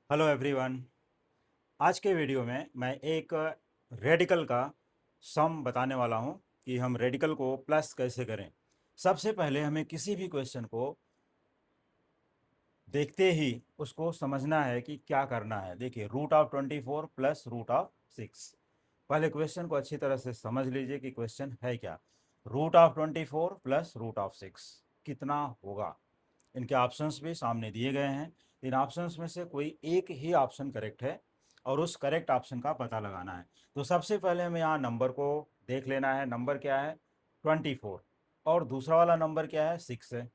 Hello everyone. आज के video में मैं एक रेडिकल का सम बताने वाला हूं कि हम रेडिकल को प्लस कैसे करें। सबसे पहले हमें किसी भी क्वेश्चन को देखते ही उसको समझना है कि क्या करना है। देखिए, root of 24 plus root of 6। पहले क्वेश्चन को अच्छी तरह से समझ लीजिए कि क्वेश्चन है क्या। Root of 24 plus root of 6 कितना होगा। इनके ऑप्शंस भी सामने दिए गए हैं। इन ऑप्शंस में से कोई एक ही ऑप्शन करेक्ट है और उस करेक्ट ऑप्शन का पता लगाना है। तो सबसे पहले हमें यहाँ नंबर को देख लेना है। नंबर क्या है? 24। और दूसरा वाला नंबर क्या है? 6 है।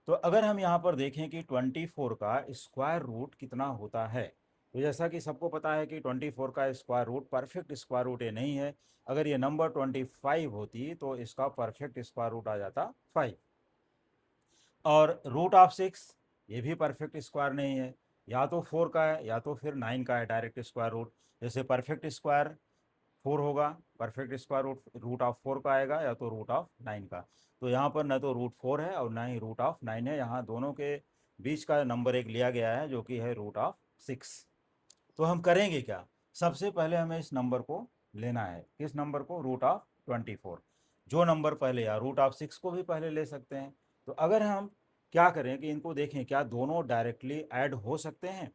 तो अगर हम यहाँ पर देखें कि 24 का स्क्वायर रूट कितना होता है, तो जैसा कि सबको पता है कि 24 का square root perfect square root ये नहीं है। अगर ये नंबर 25 होती तो इसका परफेक्ट स्क्वायर रूट आ जाता 5। और रूट ऑफ 6 ये भी परफेक्ट स्क्वायर नहीं है, या तो 4 का है या तो फिर 9 का है डायरेक्ट स्क्वायर रूट। जैसे परफेक्ट स्क्वायर 4 होगा, perfect square root root of 4 का आएगा या तो रूट ऑफ 9 का। तो यहाँ पर न तो रूट 4 है और ना ही रूट ऑफ 9 है। यहाँ दोनों के बीच का नंबर एक लिया गया है जो कि है रूट ऑफ 6। तो हम करेंगे क्या? सबसे पहले हमें इस नंबर को लेना है। किस नंबर को? Root of 24। जो नंबर पहले, या रूट ऑफ 6 को भी पहले ले सकते हैं। तो अगर हम क्या करें कि इनको देखें क्या दोनों डायरेक्टली ऐड हो सकते हैं।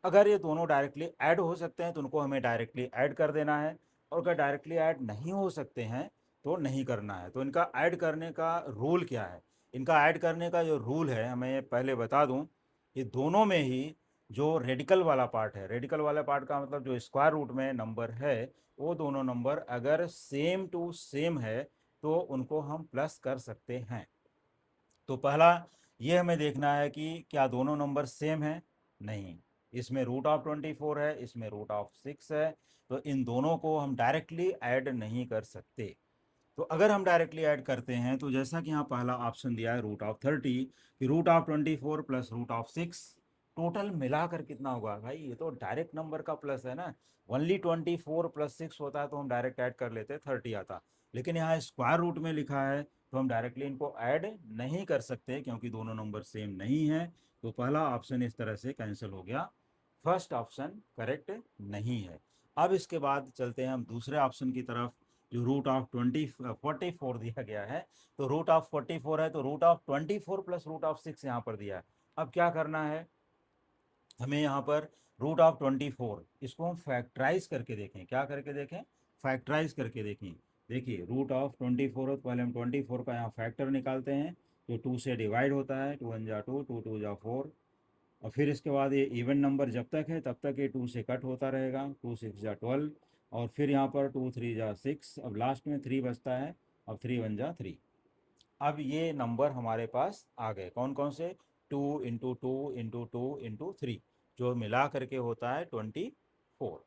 अगर ये दोनों डायरेक्टली ऐड हो सकते हैं तो उनको हमें डायरेक्टली ऐड कर देना है। और अगर डायरेक्टली ऐड नहीं हो सकते हैं तो नहीं करना है। तो इनका ऐड करने का रूल क्या है? इनका ऐड करने का जो रूल है, हमें पहले बता दूं कि दोनों में ही जो रेडिकल वाला पार्ट है, रेडिकल वाला पार्ट का मतलब जो स्क्वायर रूट में नंबर है, वो दोनों नंबर अगर सेम टू सेम है तो उनको हम प्लस कर सकते हैं। तो पहला ये हमें देखना है कि क्या दोनों नंबर सेम है। नहीं, इसमें रूट ऑफ 24 है, इसमें रूट ऑफ 6 है। तो इन दोनों को हम डायरेक्टली ऐड नहीं कर सकते। तो अगर हम डायरेक्टली ऐड करते हैं तो जैसा कि यहाँ पहला ऑप्शन दिया है रूट ऑफ 30, कि root of 24 plus root of 6 total मिलाकर कितना होगा। भाई ये तो डायरेक्ट नंबर का प्लस है ना। ओनली 24 प्लस 6 होता है तो हम डायरेक्ट ऐड कर लेते, 30 आता। लेकिन यहाँ स्क्वायर रूट में लिखा है तो हम डायरेक्टली इनको ऐड नहीं कर सकते क्योंकि दोनों नंबर सेम नहीं है। तो पहला ऑप्शन इस तरह से कैंसिल हो गया। फर्स्ट ऑप्शन करेक्ट नहीं है। अब इसके बाद चलते हैं हम दूसरे ऑप्शन की तरफ, जो रूट ऑफ 44 दिया गया है। तो रूट ऑफ 44 है तो root of 24 plus root of 6 यहाँ पर दिया है। अब क्या करना है हमें यहाँ पर? रूट ऑफ 24 इसको हम फैक्टराइज करके देखें। क्या करके देखें? फैक्टराइज करके देखें। देखिए, रूट ऑफ 24 हो तो पहले हम 24 का यहाँ फैक्टर निकालते हैं। तो 2 से डिवाइड होता है, 2 1 जा 2, 2 2 जा 4। और फिर इसके बाद ये इवन नंबर जब तक है तब तक ये 2 से कट होता रहेगा, 2 6 जा 12। और फिर यहाँ पर 2 3 जा 6, अब लास्ट में 3 बचता है। अब 3 1 जा 3। अब ये नंबर हमारे पास आ गए। कौन कौन से? 2 इंटू 2 इंटू 2 इंटू 3, जो मिला करके होता है 24।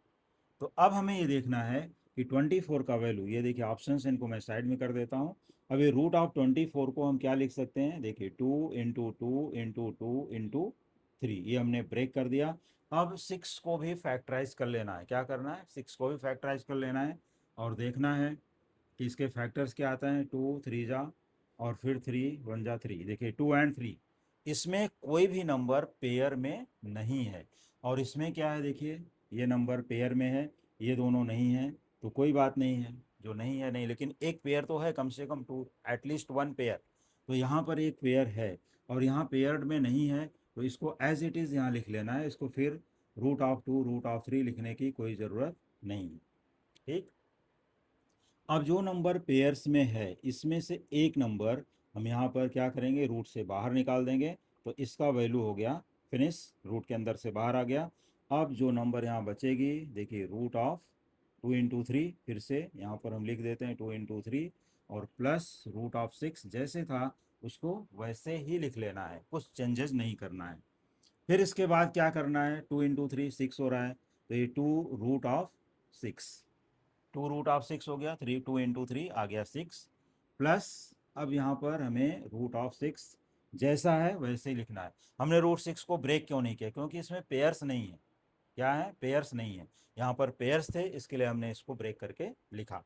तो अब हमें ये देखना है कि 24 का वैल्यू, ये देखिए ऑप्शन इनको मैं साइड में कर देता हूँ। अब ये रूट ऑफ 24 को हम क्या लिख सकते हैं? देखिए, 2 इंटू 2 इंटू 2 इंटू 3, ये हमने ब्रेक कर दिया। अब 6 को भी फैक्टराइज कर लेना है। क्या करना है? 6 को भी फैक्टराइज कर लेना है और देखना है कि इसके फैक्टर्स क्या आते हैं। 2 3 जा और फिर 3 1 जा 3। देखिए 2 एंड 3, इसमें कोई भी नंबर पेयर में नहीं है। और इसमें क्या है? देखिए, ये नंबर पेयर में है, ये दोनों नहीं है। तो कोई बात नहीं है, जो नहीं है नहीं, लेकिन एक पेयर तो है कम से कम, टू एटलीस्ट वन पेयर। तो यहाँ पर एक पेयर है और यहाँ पेयर्ड में नहीं है। तो इसको एज इट इज़ यहाँ लिख लेना है। इसको फिर रूट ऑफ 3 लिखने की कोई ज़रूरत नहीं है। ठीक। अब जो नंबर पेयर्स में है इसमें से एक नंबर हम यहाँ पर क्या करेंगे? रूट से बाहर निकाल देंगे। तो इसका वैल्यू हो गया फिनिश, रूट के अंदर से बाहर आ गया। अब जो नंबर यहाँ बचेगी, देखिए रूट ऑफ 2 इंटू 3, फिर से यहाँ पर हम लिख देते हैं 2 इंटू 3, और प्लस रूट ऑफ 6 जैसे था उसको वैसे ही लिख लेना है, कुछ चेंजेस नहीं करना है। फिर इसके बाद क्या करना है? 2 इंटू 3 6 हो रहा है, तो ये 2 रूट ऑफ 6, 2 रूट ऑफ 6 हो गया। 2 इंटू 3 आ गया 6, प्लस अब यहाँ पर हमें रूट ऑफ 6 जैसा है वैसे ही लिखना है। हमने रूट 6 को ब्रेक क्यों नहीं किया? क्योंकि इसमें पेयर्स नहीं है। क्या है? पेयर्स नहीं है। यहाँ पर पेयर्स थे, इसके लिए हमने इसको ब्रेक करके लिखा।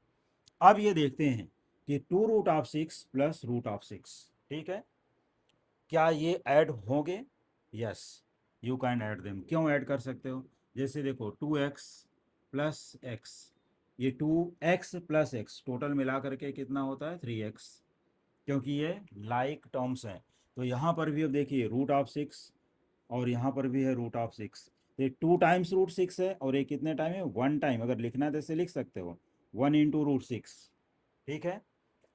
अब ये देखते हैं कि 2 root of 6 plus root of 6, ठीक है, क्या ये ऐड होंगे? Yes. You can add them. क्यों ऐड कर सकते हो? जैसे देखो 2x प्लस एक्स, ये 2x प्लस एक्स टोटल मिला करके कितना होता है 3x, क्योंकि ये लाइक टर्म्स हैं। तो यहाँ पर भी अब देखिए रूट ऑफ 6 और यहाँ पर भी है रूट ऑफ 6, ये 2 टाइम्स रूट 6 है और ये कितने टाइम है 1 टाइम। अगर लिखना है तो ऐसे लिख सकते हो 1 इंटू रूट 6। ठीक है,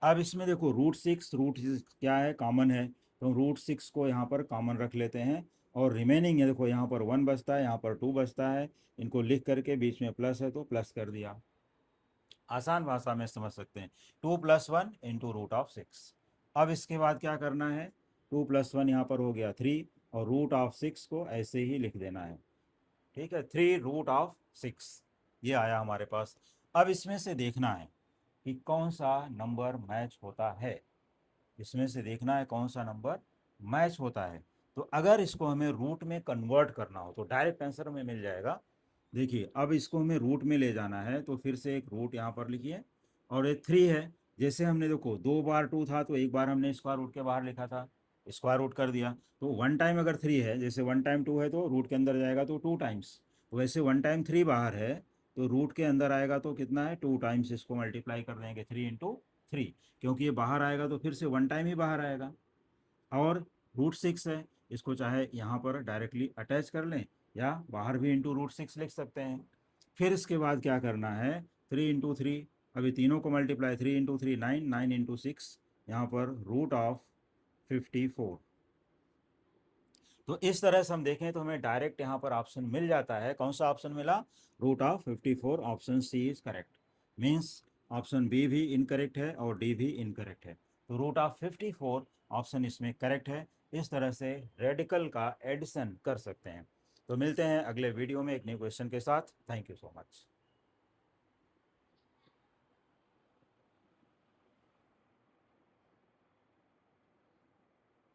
अब इसमें देखो रूट 6 क्या है, कॉमन है, तो रूट 6 को यहाँ पर कॉमन रख लेते हैं और रिमेनिंग है देखो यहाँ पर 1 बचता है, यहाँ पर 2 बचता है, इनको लिख करके बीच में प्लस है तो प्लस कर दिया। आसान भाषा में समझ सकते हैं, 2 + 1 इंटू रूट ऑफ 6। अब इसके बाद क्या करना है, 2 + 1 यहाँ पर हो गया 3 और रूट ऑफ 6 को ऐसे ही लिख देना है। ठीक है, 3 रूट ऑफ 6 ये आया हमारे पास। अब इसमें से देखना है कि कौन सा नंबर मैच होता है, इसमें से देखना है कौन सा नंबर मैच होता है। तो अगर इसको हमें रूट में कन्वर्ट करना हो तो डायरेक्ट आंसर में मिल जाएगा। देखिए अब इसको हमें रूट में ले जाना है तो फिर से एक रूट यहाँ पर लिखिए और ये 3 है। जैसे हमने देखो 2 बार 2 था तो एक बार हमने स्क्वायर रूट के बाहर लिखा था, स्क्वायर रूट कर दिया। तो 1 टाइम अगर 3 है, जैसे 1 टाइम 2 है तो रूट के अंदर जाएगा तो 2 टाइम्स, तो वैसे 1 टाइम 3 बाहर है तो रूट के अंदर आएगा तो कितना है 2 टाइम्स, इसको मल्टीप्लाई कर देंगे 3 × 3, क्योंकि ये बाहर आएगा तो फिर से 1 टाइम ही बाहर आएगा। और रूट 6 है, इसको चाहे यहाँ पर डायरेक्टली अटैच कर लें या बाहर भी इंटू रूट 6 लिख सकते हैं। फिर इसके बाद क्या करना है 3 × 3, अभी तीनों को मल्टीप्लाई 3 × 3 9, 9 × 6 यहाँ पर रूट ऑफ 54। तो इस तरह से हम देखें तो हमें डायरेक्ट यहाँ पर ऑप्शन मिल जाता है। कौन सा ऑप्शन मिला, root of 54, option C is correct. Means option B भी इनकरेक्ट है और डी भी इनकरेक्ट है, तो रूट ऑफ 54 ऑप्शन इसमें करेक्ट है। इस तरह से रेडिकल का एडिशन कर सकते हैं। तो मिलते हैं अगले वीडियो में एक न्यू क्वेश्चन के साथ। Thank you so much.